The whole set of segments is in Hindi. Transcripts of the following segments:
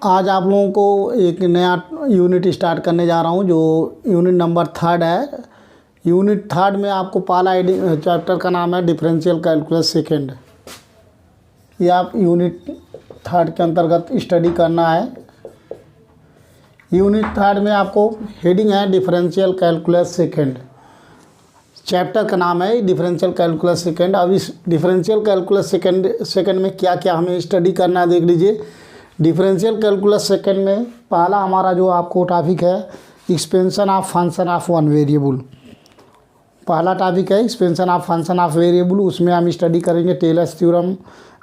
आज आप लोगों को एक नया यूनिट स्टार्ट करने जा रहा हूं, जो यूनिट नंबर 3 है। यूनिट 3 में आपको पहला चैप्टर का नाम है डिफरेंशियल कैलकुलस सेकेंड। ये आप यूनिट 3 के अंतर्गत स्टडी करना है। यूनिट 3 में आपको हेडिंग है डिफरेंशियल कैलकुलस सेकेंड। चैप्टर का नाम है डिफरेंशियल कैलकुलस सेकेंड। अब इस डिफरेंशियल कैलकुलस सेकेंड में क्या क्या हमें स्टडी करना है, देख लीजिए। डिफरेंशियल कैलकुलस सेकेंड में पहला हमारा जो आपको टॉपिक है expansion of function of one variable. पहला टॉपिक है expansion of function of variable. उसमें हम स्टडी करेंगे Taylor's theorem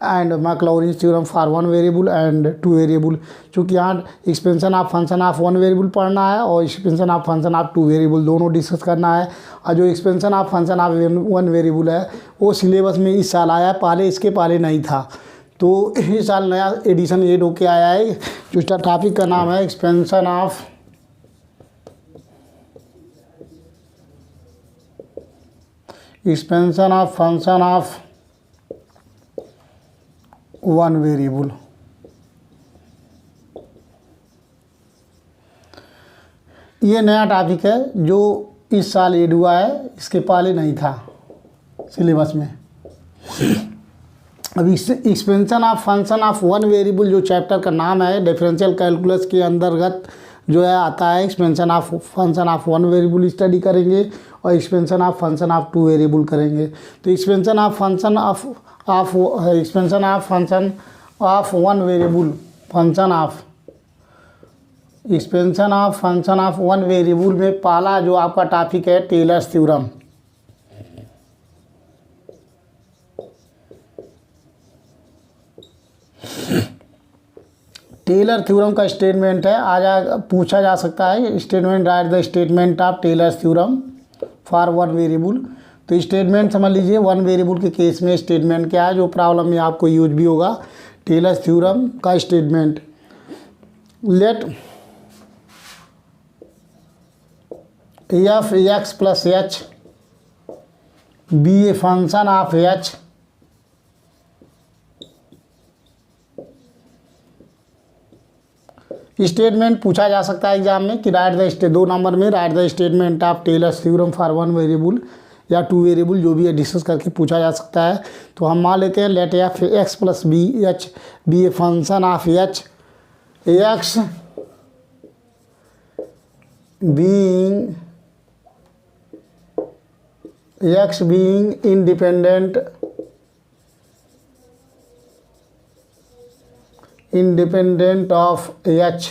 and Maclaurin's theorem for one variable and two variable. चूँकि यहाँ expansion of function of one variable पढ़ना है और expansion of function of two variable दोनों डिस्कस करना है। और जो expansion of function of one variable है वो सिलेबस में इस साल आया है, पहले इसके पहले नहीं था। तो इस साल नया एडिशन ऐड होके आया है। जो इसका टॉपिक का नाम है expansion of function of one variable. ये नया टॉपिक है जो इस साल ऐड हुआ है, इसके पहले नहीं था सिलेबस में। अब expansion of function of one variable जो चैप्टर का नाम है डिफरेंशियल कैलकुलस के अंतर्गत जो है आता है। Expansion of function of one variable study करेंगे और expansion of function of two variable करेंगे। तो expansion of function of one variable, expansion of function of one variable में पहला जो आपका टॉपिक है टेलर्स थ्योरम। टेलर थ्योरम का स्टेटमेंट है। आज पूछा जा सकता है statement, write the statement of Taylor's theorem for one variable. तो स्टेटमेंट समझ लीजिए, वन वेरिएबल के केस में स्टेटमेंट क्या है, जो प्रॉब्लम में आपको यूज भी होगा। टेलर्स थ्योरम का statement, let f x plus h be a function of h statement पूछा जा सकता है एग्जाम में कि राइट द 2 नंबर में write the statement of Taylor's theorem for one variable या टू वेरिएबल, जो भी है डिस्कस करके पूछा जा सकता है। तो हम मान लेते हैं let f x plus b h be a function of h, x being independent of h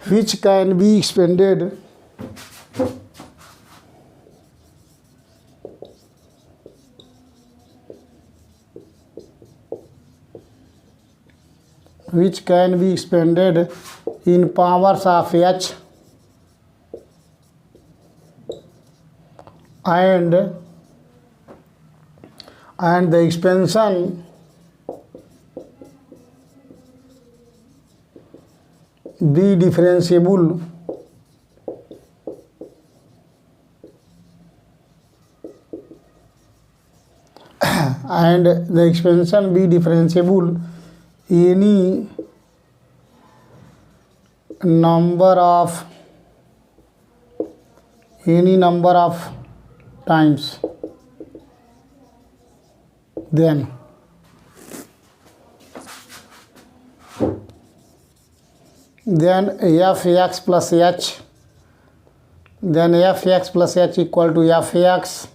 which can be expanded in powers of h and the expansion be differentiable and the expansion be differentiable any number of times, then f x plus h equal to f x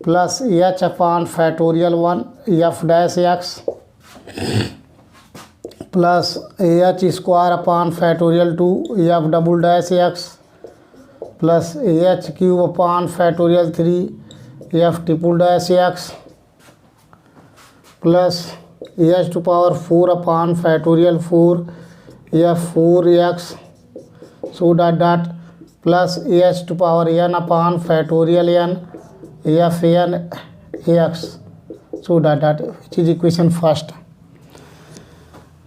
plus h upon factorial 1 f dash x plus h square upon factorial 2 f double dash x plus h cube upon factorial 3 f triple dash x plus h to power 4 upon factorial 4 f 4x so dot plus h to power n upon factorial n f n x so dot which is equation first.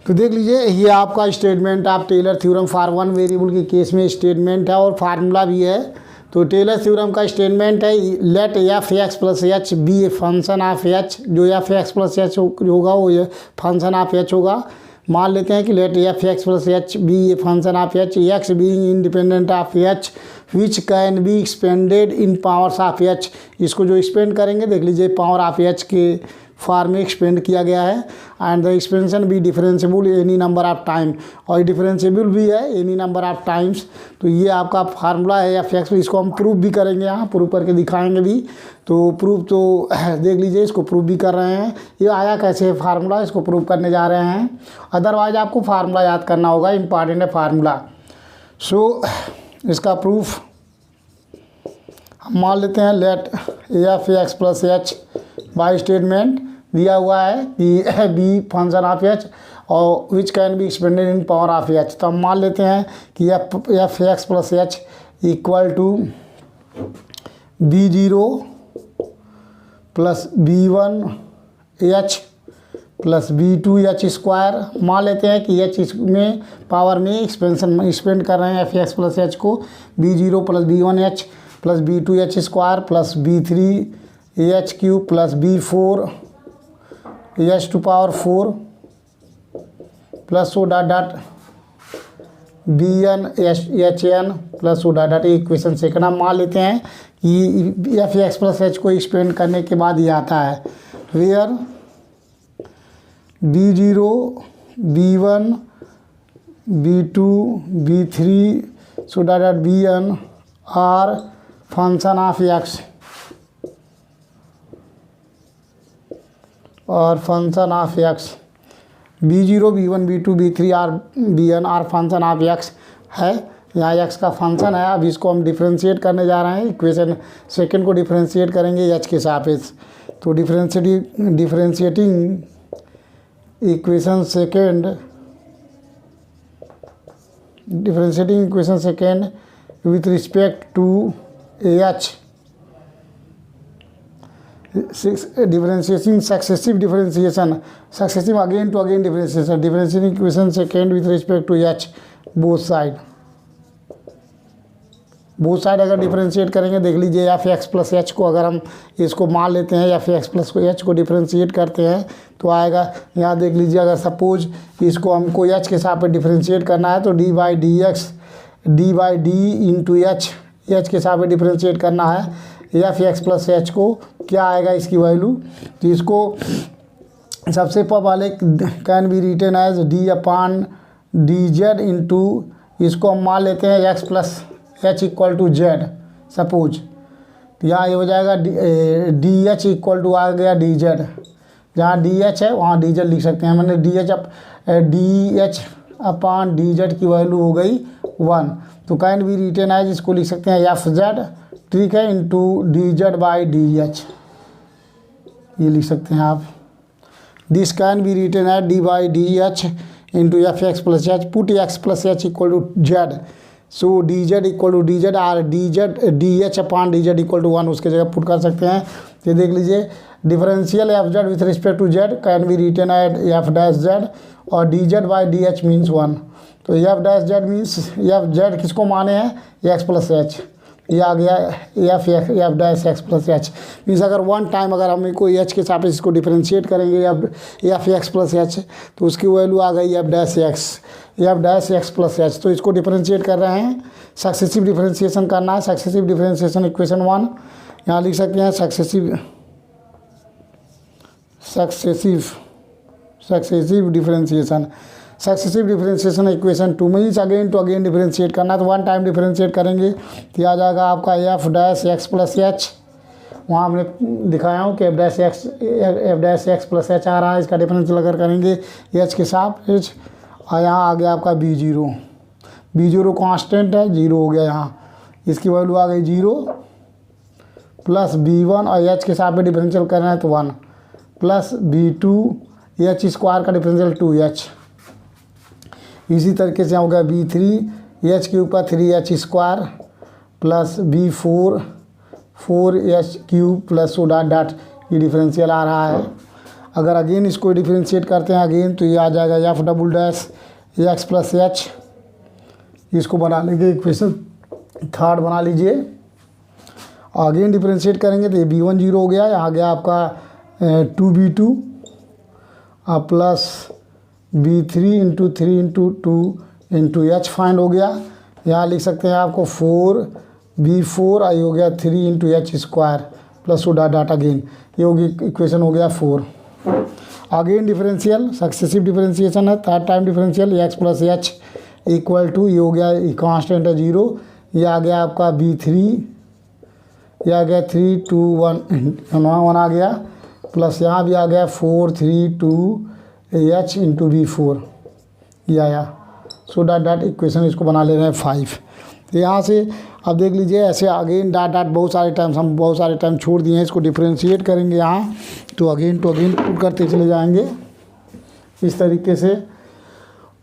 तो देख लीजिए ये आपका statement of Taylor theorem for one variable के केस में स्टेटमेंट है और फार्मूला भी है। तो टेलर थ्योरम का स्टेटमेंट है let f x plus h be a function of h, जो एफ एक्स प्लस एच होगा वो ये फंक्शन ऑफ एच होगा, मान लेते हैं कि let f x plus h be a function of h, x being independent of h which can be expanded in powers of h. इसको जो एक्सपेंड करेंगे देख लीजिए पावर ऑफ एच के फॉर्म में एक्सपेंड किया गया है। And the expansion be differentiable any number of time, और डिफरेंशिएबल भी है एनी नंबर ऑफ टाइम्स। तो ये आपका फार्मूला है एफ एक्स, इसको हम प्रूफ भी करेंगे, यहाँ प्रूफ करके दिखाएंगे भी। तो प्रूफ तो देख लीजिए, इसको प्रूफ भी कर रहे हैं। ये आया कैसे है फार्मूला, इसको प्रूफ करने जा रहे हैं। अदरवाइज आपको फार्मूला याद करना होगा, इंपॉर्टेंट है फार्मूला। सो इसका प्रूफ हम मान लेते हैं, let f x plus h by statement दिया हुआ है कि बी फंक्शन ऑफ एच और which can be expanded in power of h. तो हम मान लेते हैं कि f x plus h equal to b zero plus b one h plus b two h square. मान लेते हैं कि एच में पावर में एक्सपेंशन एक्सपेंड कर रहे हैं एफ एक्स प्लस एच को, b zero plus b one h plus b two h square plus b three h cube plus b four h to power 4 plus so dot dot B n h n plus so dot dot. Equation second हम मान लेते हैं कि एफ एक्स प्लस एच को एक्सपेंड करने के बाद ये आता है where b zero B one B two B three so dot dot B N R function of x और function of x, B zero B one B two B three R B N R function of x है। यहाँ एक्स का फंक्शन है। अब इसको हम डिफ्रेंशिएट करने जा रहे हैं। इक्वेशन सेकंड को डिफ्रेंशिएट करेंगे एच के सापेक्ष। तो differentiating equation second with respect to h, differentiation successive differentiation successive again to again differentiation equation second with respect to h both side अगर डिफरेंशिएट करेंगे देख लीजिए एफ एक्स प्लस एच को अगर हम इसको मान लेते हैं एफ एक्स प्लस एच को डिफरेंशिएट करते हैं तो आएगा, यहाँ देख लीजिए अगर सपोज इसको हमको एच के साथ पे डिफरेंशिएट करना है तो D by d x D by D into H के साथ पे डिफरेंशिएट करना है एफ एक्स प्लस एच को। क्या आएगा इसकी वैल्यू, तो इसको सबसे पहले can be written as d upon d z into, इसको हम मान लेते हैं x plus h equal to z suppose. तो यहाँ ये हो जाएगा डी एच इक्वल टू आ गया डी जेड, जहाँ डी एच है वहाँ डी जेड लिख सकते हैं। मैंने d h upon d z की वैल्यू हो गई 1। तो कैन बी रिटेन एज, इसको लिख सकते हैं एफ जेड, ठीक है, into d z by d h, ये लिख सकते हैं आप। This can be written at d by d h into f x plus h, put x plus h equal to z, so d z equal to d z or d h upon d z equal to 1 उसके जगह पुट कर सकते हैं। ये देख लीजिए differential f z with respect to z can be written at f dash z और d z by d h means 1। तो f dash z means f z किसको माने हैं एक्स प्लस एच, ये आ गया f dash x plus h means अगर वन टाइम अगर हम कोई एच के साथ इसको डिफरेंशिएट करेंगे एफ एक्स प्लस एच तो उसकी वैल्यू आ गई F dash x plus H. तो इसको डिफरेंशिएट कर रहे हैं, सक्सेसिव डिफरेंशिएशन करना है। सक्सेसिव डिफरेंशिएशन इक्वेशन 1 यहाँ लिख सकते हैं successive differentiation equation 2 means again to again differentiate करना है। तो वन टाइम डिफरेंशिएट करेंगे तो आ जाएगा आपका f dash x plus h, वहाँ हमने दिखाया हूँ कि f dash x plus h आ रहा है, इसका डिफरेंशियल अगर करेंगे एच के साथ एच, और यहाँ आ गया आपका बी जीरो कॉन्स्टेंट है, 0 हो गया यहाँ, इसकी वैल्यू आ गई 0 प्लस B1 और एच के साथ में डिफरेंशियल करना है तो 1 प्लस B2 एच स्क्वायर का डिफरेंशियल 2h। इसी तरीके से हो गया B3 एच के ऊपर 3h square plus B4 4h cube plus so dot dot, ये डिफरेंशियल आ रहा है। अगर अगेन इसको डिफरेंशिएट करते हैं अगेन तो ये आ जाएगा F double dash x plus H, इसको बना लेंगे इक्वेशन थर्ड बना लीजिए। अगेन डिफरेंशिएट करेंगे तो ये B1 0 हो गया, यहाँ आ गया आपका 2B2 plus B3 × 3 × 2 × H find हो गया। यहाँ लिख सकते हैं आपको 4B4 आई हो गया 3 × H² प्लस डॉट अगेन, ये होगी इक्वेशन हो गया 4। अगेन डिफरेंशियल सक्सेसिव डिफरेंशिएशन है, third time differential x + h equal to, ये हो गया कांस्टेंट है 0, ये आ गया आपका B3, ये आ गया 3 2 1 1 आ गया, प्लस यहाँ भी आ गया 4 3 2 H × B4 ये आया। सो डॉट इक्वेशन इसको बना ले रहे हैं 5। तो यहाँ से अब देख लीजिए ऐसे अगेन डॉट बहुत सारे टाइम्स हम बहुत सारे टाइम छोड़ दिए हैं, इसको डिफ्रेंशिएट करेंगे यहाँ तो अगेन पुट करते चले जाएंगे इस तरीके से।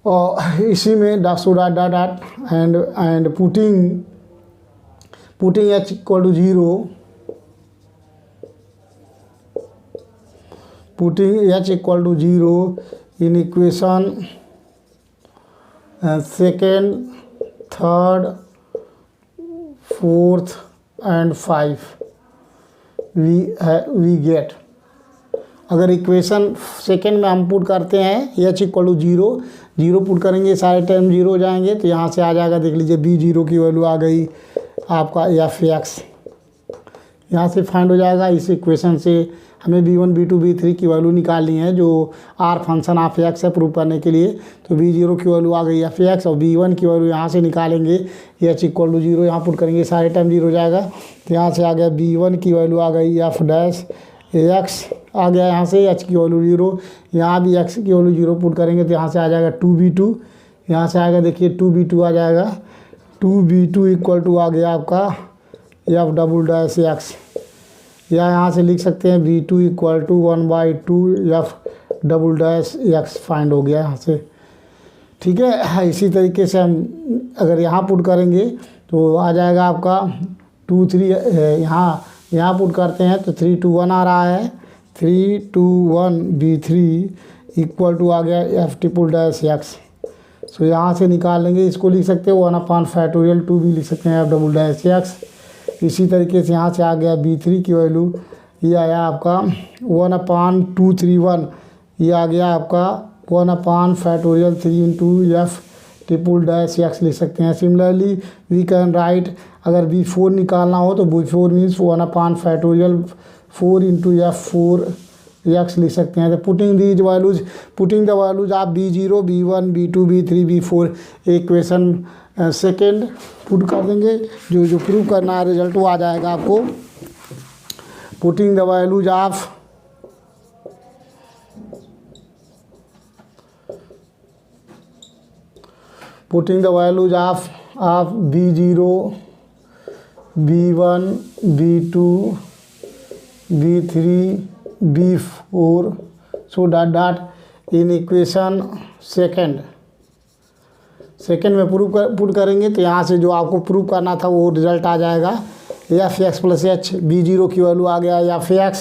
और इसी में dot and putting H = 0, putting H = 0 in equation second, third, fourth and 5 we get. अगर इक्वेशन सेकेंड में हम पुट करते हैं H = 0 पुट करेंगे, सारे टाइम 0 हो जाएंगे, तो यहाँ से आ जाएगा देख लीजिए B0 की वैल्यू आ गई आपका f(x), यहाँ से फाइंड हो जाएगा। इस इक्वेशन से हमें B1 B2 B3 की वैल्यू निकालनी है जो R फंक्शन ऑफ x है प्रूव करने के लिए। तो B0 की वैल्यू आ गई f(x) और B1 की वैल्यू यहाँ से निकालेंगे H = 0, यहाँ पुट करेंगे सारे टाइम 0 हो जाएगा। तो यहाँ से आ गया B1 की वैल्यू आ गई f' आ गया, यहाँ से H की वैल्यू 0, यहाँ भी x की वैल्यू 0 पुट करेंगे तो यहाँ से आ जाएगा 2B2, यहाँ से आएगा देखिए 2B2 आ जाएगा, 2B2 = आ गया आपका f'(x), या यहाँ से लिख सकते हैं B2 = 1/2 f'(x) फाइंड हो गया यहाँ से। ठीक है, इसी तरीके से हम अगर यहाँ पुट करेंगे तो आ जाएगा आपका 2 3, यहाँ पुट करते हैं तो 3 2 1 आ रहा है, 3 2 1 B3 = आ गया f'(x). सो यहाँ से निकाल लेंगे, इसको लिख सकते हैं 1/2 भी लिख सकते हैं f'(x). इसी तरीके से यहाँ से आ गया B3 की वैल्यू, ये आया आपका 1/231, ये आ गया आपका 1/3 × f'(x) लिख सकते हैं। सिमिलरली वी कैन राइट, अगर B4 निकालना हो तो B4 मीन्स 1/4 f'(x) लिख सकते हैं। तो पुटिंग द वैल्यूज आप B0 B1 B2 B3 B4 equation second put कर देंगे, जो प्रूव करना है रिजल्ट वो आ जाएगा आपको। Putting the values of B0 B1 B2 B3 B4 so dot in equation second में पुट करेंगे तो यहाँ से जो आपको प्रूव करना था वो रिजल्ट आ जाएगा f(x + h), B0 की वैल्यू आ गया f(x),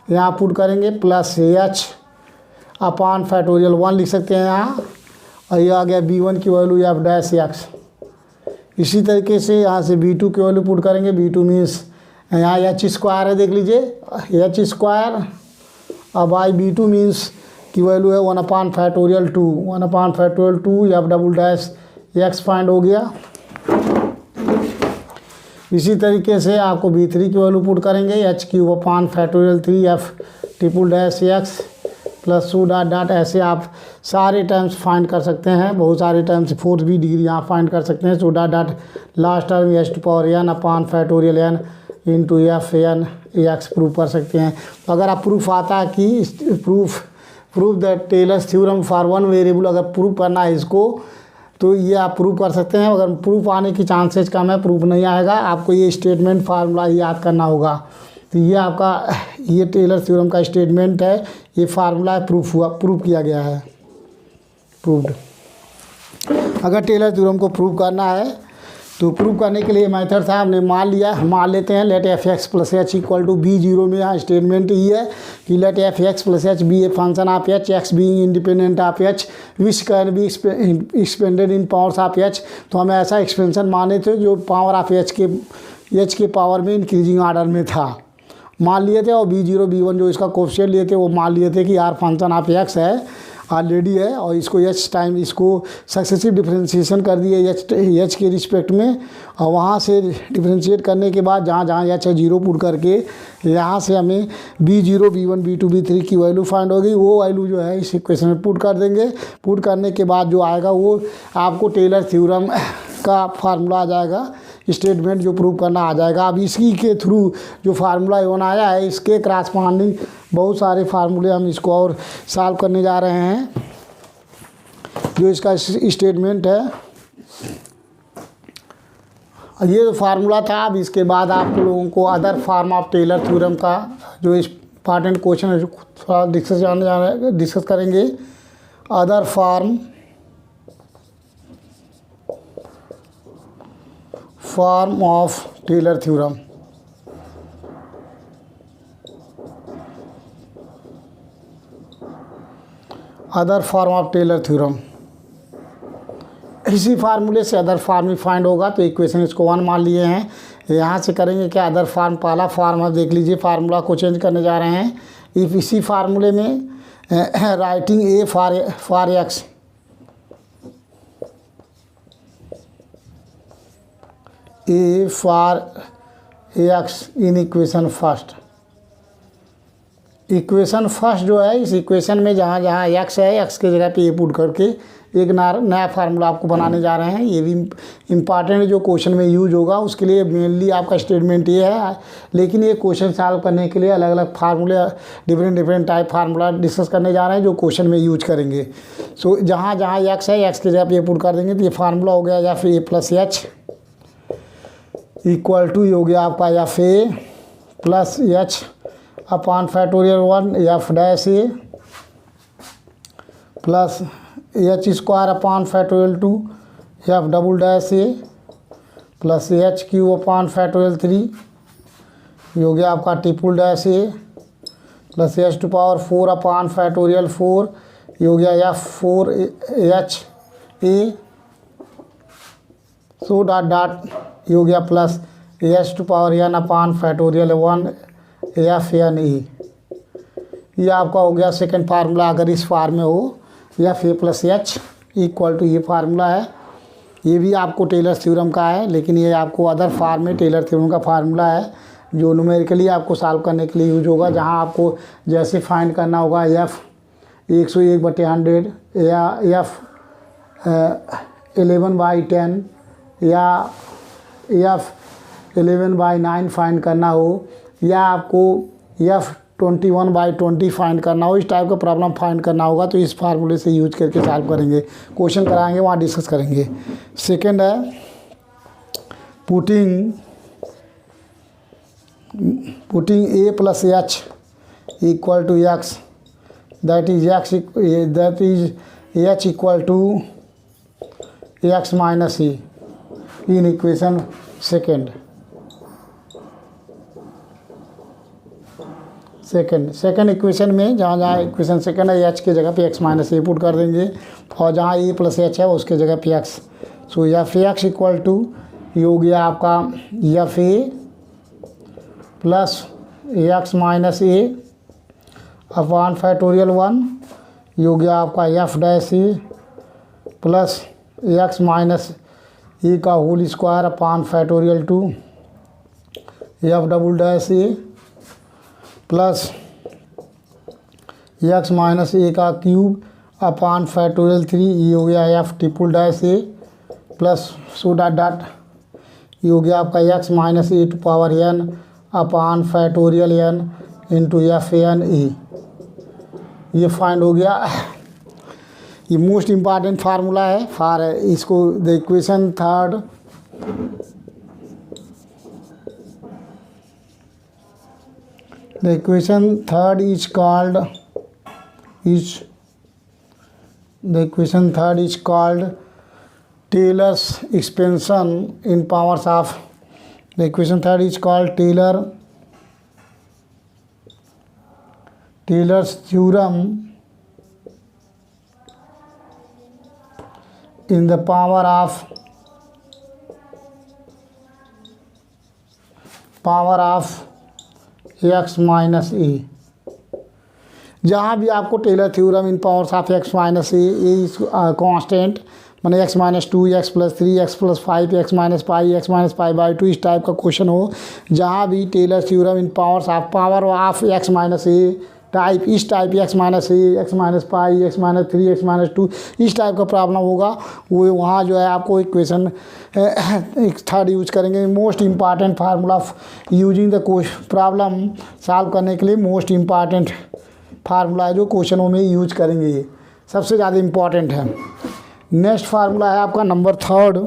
यहाँ पुट करेंगे प्लस H/(1) लिख सकते हैं यहाँ, और ये आ गया B1 की वैल्यू f'(x). इसी तरीके से यहाँ से B2 की वैल्यू पुट करेंगे, B2 मीन्स यहाँ H² है देख लीजिए H², अब B2 मीन्स की वैल्यू है 1/2 f'(x) फाइंड हो गया। इसी तरीके से आपको B3 की वैल्यू पुट करेंगे H³ f'(x) प्लस डॉट ऐसे आप सारे टाइम्स फाइंड कर सकते हैं, बहुत सारे टाइम्स 4th डिग्री यहाँ फाइंड कर सकते हैं। So dot last term h⁴n/(n) × f(x) prove कर सकते हैं। तो अगर आप प्रूफ आता है कि proof that Taylor's theorem for one variable, अगर प्रूव करना है इसको तो ये आप प्रूव कर सकते हैं। अगर प्रूफ आने की चांसेस कम है, प्रूफ नहीं आएगा, आपको ये स्टेटमेंट फार्मूला याद करना होगा। तो ये आपका ये टेलर थ्योरम का स्टेटमेंट है, ये फार्मूला प्रूफ किया गया है, प्रूव्ड। अगर टेलर थ्योरम को प्रूव करना है तो प्रूव करने के लिए मेथड था, हमने मान लेते हैं लेट f(x + h) = B0 में यहाँ स्टेटमेंट ये है कि let f(x + h) be a function of h, x being independent of h which can be expanded in powers of h। तो हमें ऐसा एक्सपेंशन माने थे जो पावर ऑफ h के पावर में इंक्रीजिंग ऑर्डर में था, मान लिए थे। और B0 B1 जो इसका कोफिशिएंट लिए थे वो मान लिए थे कि R फंक्शन ऑफ x है, ऑलरेडी है, और इसको एच टाइम इसको सक्सेसिव डिफरेंशिएशन कर दिए एच के रिस्पेक्ट में, और वहाँ से डिफरेंशिएट करने के बाद जहाँ जहाँ एच है 0 पुट करके यहाँ से हमें B0 B1 B2 B3 की वैल्यू फाइंड होगी। वो वैल्यू जो है इस इक्वेशन में पुट कर देंगे। पुट करने के बाद जो आएगा वो आपको टेलर थ्योरम का फार्मूला आ जाएगा, स्टेटमेंट जो प्रूव करना आ जाएगा। अब इसी के थ्रू जो फार्मूला वन आया है इसके क्रॉसपॉन्डिंग बहुत सारे फार्मूले हम इसको और सॉल्व करने जा रहे हैं। जो इसका स्टेटमेंट है, ये जो फार्मूला था। अब इसके बाद आप लोगों को other form of Taylor theorem का जो इम्पॉर्टेंट क्वेश्चन है जो थोड़ा डिस्कस करेंगे। Other form of Taylor theorem. Other form of Taylor theorem, इसी फार्मूले से अदर फॉर्म भी फाइंड होगा। तो इक्वेशन इसको 1 मान लिए हैं। यहाँ से करेंगे क्या, अदर फॉर्म पहला फॉर्म है, देख लीजिए फार्मूला को चेंज करने जा रहे हैं। इफ इसी फार्मूले में writing A for x, A for x in equation first. Equation first जो है, इस इक्वेशन में जहाँ जहाँ एक्स है एक्स की जगह पे ए पुट करके एक नया फार्मूला आपको बनाने जा रहे हैं। ये भी इम्पॉर्टेंट है, जो क्वेश्चन में यूज होगा उसके लिए मेनली आपका स्टेटमेंट ये है। लेकिन ये क्वेश्चन सॉल्व करने के लिए अलग अलग फार्मूले, डिफरेंट टाइप फार्मूला डिस्कस करने जा रहे हैं जो क्वेश्चन में यूज करेंगे। सो जहाँ जहाँ एक्स है एक्स की जगह पे ए पुट कर देंगे। तो ये फार्मूला हो गया, या फिर a plus h equal to, ये हो गया आपका f a plus h upon factorial 1 f dash a plus h square upon factorial 2 f double dash a plus h cube upon factorial 3, ये हो गया आपका triple dash a plus h to power 4 upon factorial 4, ये हो गया f 4 h a so dot ये हो गया plus h to power n upon factorial 1 f n e. ये आपका हो गया सेकंड फार्मूला। अगर इस फार्म में हो f a plus h equal to, ये फार्मूला है। ये भी आपको टेलर थ्योरम का है, लेकिन ये आपको अदर फार्म में टेलर थ्योरम का फार्मूला है जो न्यूमेरिकली आपको सॉल्व करने के लिए यूज होगा। जहाँ आपको जैसे फाइंड करना होगा एफ 101/100 या एफ 11/10 या एफ 11/9 फाइंड करना हो, या आपको एफ 21/20 फाइंड करना हो, इस टाइप का प्रॉब्लम फाइंड करना होगा तो इस फार्मूले से यूज करके सॉल्व करेंगे। क्वेश्चन कराएंगे वहाँ डिस्कस करेंगे। सेकंड है putting a plus h equal to x, that is h equal to x minus e in equation second equation में जहाँ जहाँ इक्वेशन सेकेंड है एच की जगह पे एक्स माइनस ए पुट कर देंगे, और जहाँ ए प्लस एच है उसके जगह पे x. So f x equal to, ये हो गया आपका f a plus x minus a upon factorial 1, ये हो गया आपका f dash a plus x minus a का whole square upon factorial 2 f double dash a plus x minus a का क्यूब अपॉन फैक्टोरियल 3, ये हो गया f triple dash a plus so dot ये हो गया आपका x minus A to power n upon factorial n into f n a. ये फाइंड हो गया। ये मोस्ट इम्पॉर्टेंट फार्मूला है फॉर इसको the equation third the equation third is called Taylor's expansion in powers of, the equation third is called Taylor's theorem in the power of x minus a. जहाँ भी आपको Taylor theorem in powers of x minus a is constant, माने x minus 2 x plus 3 x plus 5 x minus pi by 2 इस टाइप का क्वेश्चन हो, जहाँ भी Taylor theorem in power of x minus a type, इस type x minus a x minus pi x minus 3 x minus 2 इस टाइप का प्रॉब्लम होगा, वो वहाँ जो है आपको इक्वेशन एक थर्ड यूज करेंगे। Most important formula using the problem solve करने के लिए मोस्ट इम्पॉर्टेंट फार्मूला है जो क्वेश्चनों में यूज करेंगे, ये सबसे ज़्यादा इम्पॉर्टेंट है। नेक्स्ट फार्मूला है आपका नंबर थर्ड,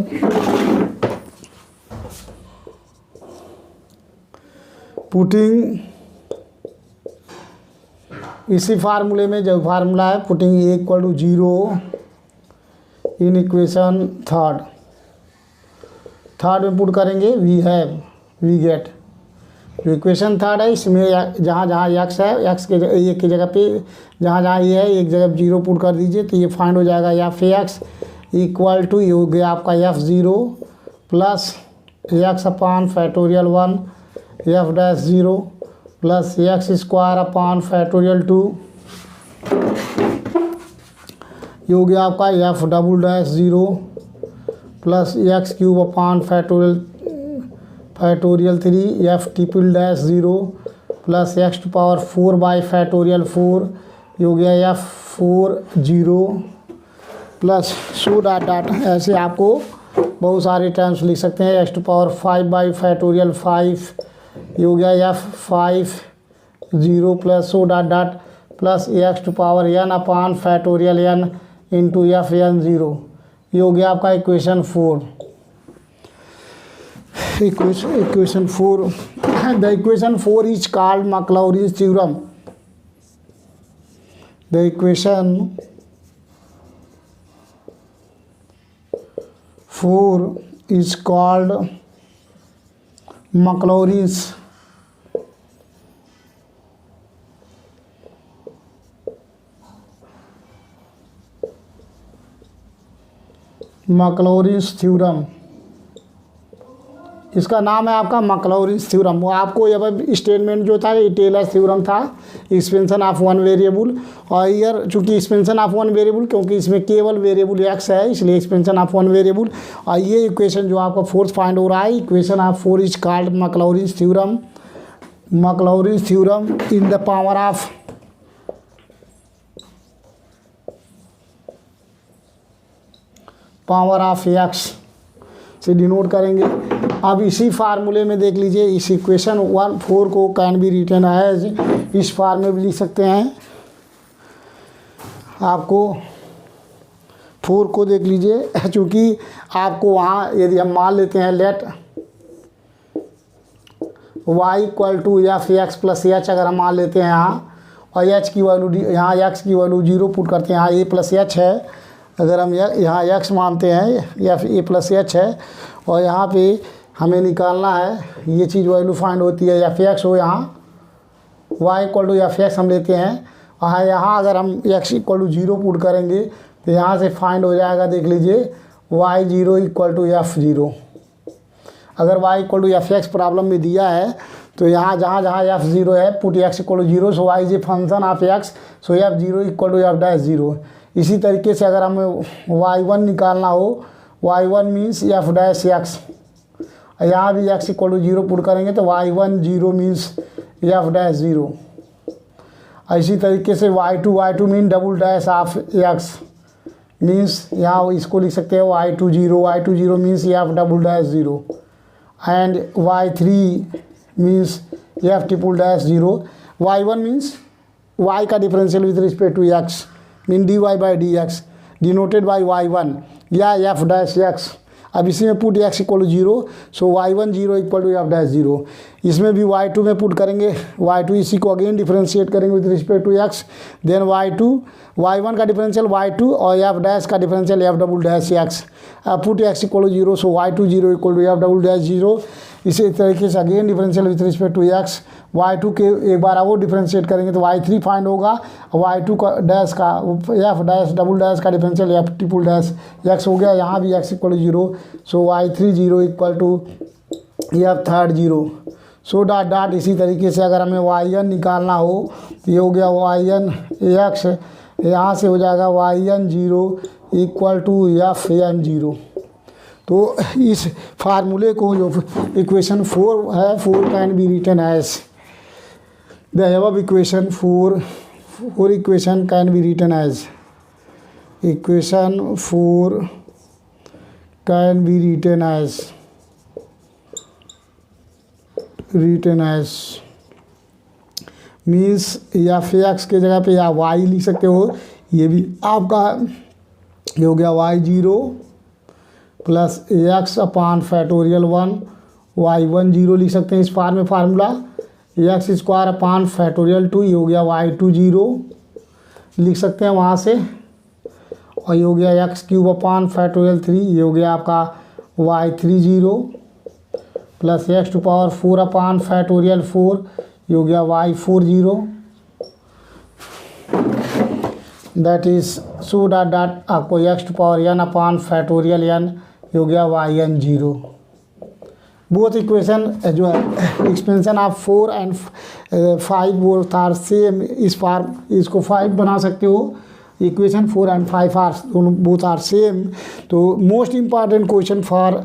पुटिंग, इसी फार्मूले में जो फार्मूला है putting a equal to 0 in equation third में पुट करेंगे वी गेट, जो इक्वेशन थर्ड है इसमें जहाँ जहाँ एक्स है एक्स के एक की जगह पे जहाँ जहाँ ये है एक जगह 0 पुट कर दीजिए, तो ये फाइंड हो जाएगा एफ एक्स इक्वल टू, ये हो गया आपका F0 plus x upon factorial 1 f dash 0 plus x square upon factorial 2, ये हो गया आपका f double dash 0 plus x cube upon factorial 3 f triple dash 0 plus x to power 4 by factorial 4, ये हो गया F4 0 plus so dot dot, ऐसे आपको बहुत सारे टर्म्स लिख सकते हैं। X to power 5 by factorial 5, ये हो गया F5 0 plus so dot dot plus x to power n upon factorial n into FN 0, ये हो गया आपका equation 4। Equation 4, the equation 4 is called Maclaurin's theorem. The equation 4 is called Maclaurin's theorem, इसका नाम है आपका मैक्लॉरिन्स थ्योरम। वो आपको ये स्टेटमेंट जो था ये टेलर थ्योरम था, एक्सपेंशन ऑफ वन वेरिएबल, और ईयर चूंकि एक्सपेंशन ऑफ वन वेरिएबल क्योंकि इसमें केवल वेरिएबल एक्स है इसलिए एक्सपेंशन ऑफ वन वेरिएबल, और ये इक्वेशन जो आपका फोर्थ फाइंड हो रहा है equation of 4 is called Maclaurin's theorem. Maclaurin's theorem in the power of x से डिनोट करेंगे। अब इसी फार्मूले में देख लीजिए, इस इक्वेशन 4 को कैन बी रिटन एज, इस फार्म में भी लिख सकते हैं। आपको 4 को देख लीजिए, चूँकि आपको वहाँ यदि हम मान लेते हैं let y equal to f x plus h, अगर हम मान लेते हैं यहाँ, और एच की वैल्यू यहाँ एक्स की वैल्यू 0 पुट करते हैं, यहाँ ए प्लस एच है, अगर हम यहाँ एक्स मानते हैं या फिर ए प्लस एच है, और यहाँ पे हमें निकालना है ये चीज़ वैल्यू फाइंड होती है एफ एक्स हो, यहाँ y equal to f x हम लेते हैं, और यहाँ अगर हम एक्स इक्वल टू 0 पुट करेंगे तो यहाँ से फाइंड हो जाएगा, देख लीजिए वाई 0 इक्वल टू F0। अगर y equal to f x problem में दिया है तो यहाँ जहाँ जहाँ F0 है put x equal to 0, so y is a function of x, so F0 equal to f dash 0। इसी तरीके से अगर हमें y1 निकालना हो, y1 means F dash x, यहाँ भी x इक्वल टू 0 पुट करेंगे तो y1 0 मीन्स एफ डैश 0। इसी तरीके से y2 mean double dash of x means यहाँ इसको लिख सकते हैं y2 0 means f double dash 0, and y3 means f triple dash 0। y1 means y का differential with respect to x mean dy by d x denoted by y1 या एफ डैश एक्स। अब इसी में put x equal to 0, so y1 0 equal to f dash 0। इसमें भी y2 में पुट करेंगे, y2 इसी को अगेन डिफरेंशिएट करेंगे with respect to x, then y1 का डिफरेंशियल y2 और एफ डैश का differential f double dash x. Put x equal to 0, so y2 0 equal to f double dash 0। इसी तरीके से again differential with respect to x, y2 के एक बार वो डिफरेंशिएट करेंगे तो y3 फाइंड होगा, y2 का डैश का एफ डैश डबल डैश का differential f triple dash x हो गया, यहाँ भी x equal to 0, so y3 0 equal to f third 0। So dot dot इसी तरीके से अगर हमें वाई एन निकालना हो तो ये हो गया वाई एन एक्स, यहाँ से हो जाएगा y n zero equal to f n zero. तो इस फार्मूले को जो इक्वेशन 4 है 4 can be written as the above equation 4 equation can be written as equation 4 can be written as means या एक्स के जगह पे या वाई लिख सकते हो। ये भी आपका ये हो गया Y zero plus x upon factorial 1 Y 1 zero लिख सकते हैं इस फार्म में formula. X square upon factorial 2 ये हो गया वाई 2 जीरो लिख सकते हैं वहाँ से। और ये हो गया एक्स क्यूब अपान फैक्टोरियल 3 ये हो गया आपका y 3 zero plus x to power 4 upon factorial 4 ये हो गया y 4 zero. That is so dot dot आपको x to power n upon factorial n ये हो गया y n zero. Both equation जो है expansion of 4 and 5 both are same. इस फार्म इसको 5 बना सकते हो। इक्वेशन 4 एंड 5 आर दोनों बोथ आर सेम। तो most important question for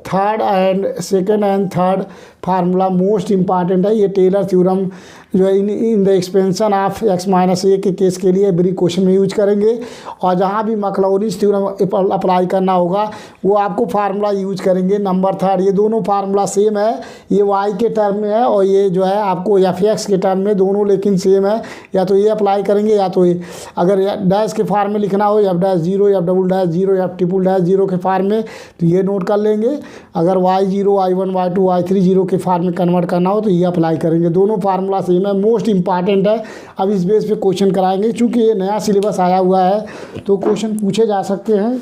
third and second and third formula most important है। ये टेलर थ्योरम जो है in the expansion of x minus a के केस के लिए एवरी क्वेश्चन में यूज करेंगे। और जहाँ भी मैक्लॉरिन्स थ्योरम अप्लाई करना होगा वो आपको फार्मूला यूज करेंगे। नंबर थर्ड ये दोनों फार्मूला सेम है। ये वाई के टर्म में है और ये जो है आपको एफ एक्स के टर्म में, दोनों लेकिन सेम है। या तो ये अप्लाई करेंगे या तो ये। अगर डैश के फार्म में लिखना हो f dash zero f double dash zero f triple dash zero के फार्म में तो ये नोट कर लेंगे। अगर y zero y 1 y 2 y 3 zero के फार्म में कन्वर्ट करना हो तो ये अप्लाई करेंगे। दोनों फार्मूला सेम है, मोस्ट इंपॉर्टेंट है। अब इस बेस पे क्वेश्चन कराएंगे। चूँकि ये नया सिलेबस आया हुआ है तो क्वेश्चन पूछे जा सकते हैं।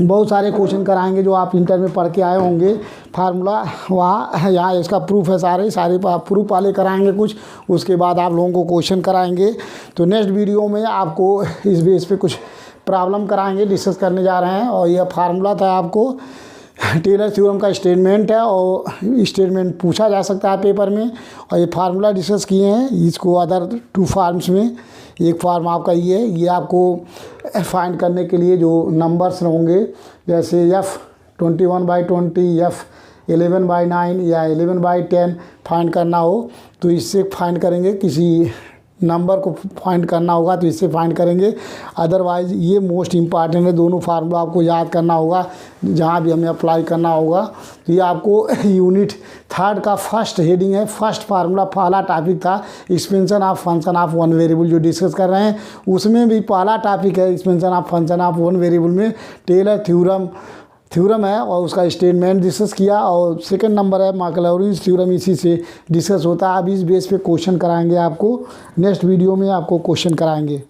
बहुत सारे क्वेश्चन कराएंगे जो आप इंटर में पढ़ के आए होंगे। फार्मूला वहाँ यहाँ इसका प्रूफ है, सारे प्रूफ वाले कराएंगे कुछ, उसके बाद आप लोगों को क्वेश्चन कराएंगे। तो नेक्स्ट वीडियो में आपको इस बेस पे कुछ प्रॉब्लम कराएंगे, डिस्कस करने जा रहे हैं। और यह फार्मूला था आपको टेलर थ्योरम का स्टेटमेंट है और स्टेटमेंट पूछा जा सकता है पेपर में। और ये फार्मूला डिस्कस किए हैं इसको अदर 2 फार्म्स में। एक फार्म आपका ये आपको फाइंड करने के लिए जो नंबर्स होंगे जैसे एफ 21/20 एफ 11/9 या 11/10 फाइंड करना हो तो इससे फाइंड करेंगे। किसी नंबर को फाइंड करना होगा तो इससे फाइंड करेंगे। अदरवाइज ये मोस्ट इम्पॉर्टेंट है। दोनों फार्मूला आपको याद करना होगा जहाँ भी हमें अप्लाई करना होगा। तो ये आपको यूनिट थर्ड का फर्स्ट हेडिंग है। फर्स्ट फार्मूला पहला टॉपिक था expansion of function of one variable जो डिस्कस कर रहे हैं, उसमें भी पहला टॉपिक है expansion of function of one variable में टेलर थ्योरम है और उसका स्टेटमेंट डिस्कस किया। और सेकंड नंबर है मैक्लॉरिन्स थ्योरम, इसी से डिस्कस होता है। अब इस बेस पे क्वेश्चन कराएंगे आपको। नेक्स्ट वीडियो में आपको क्वेश्चन कराएंगे।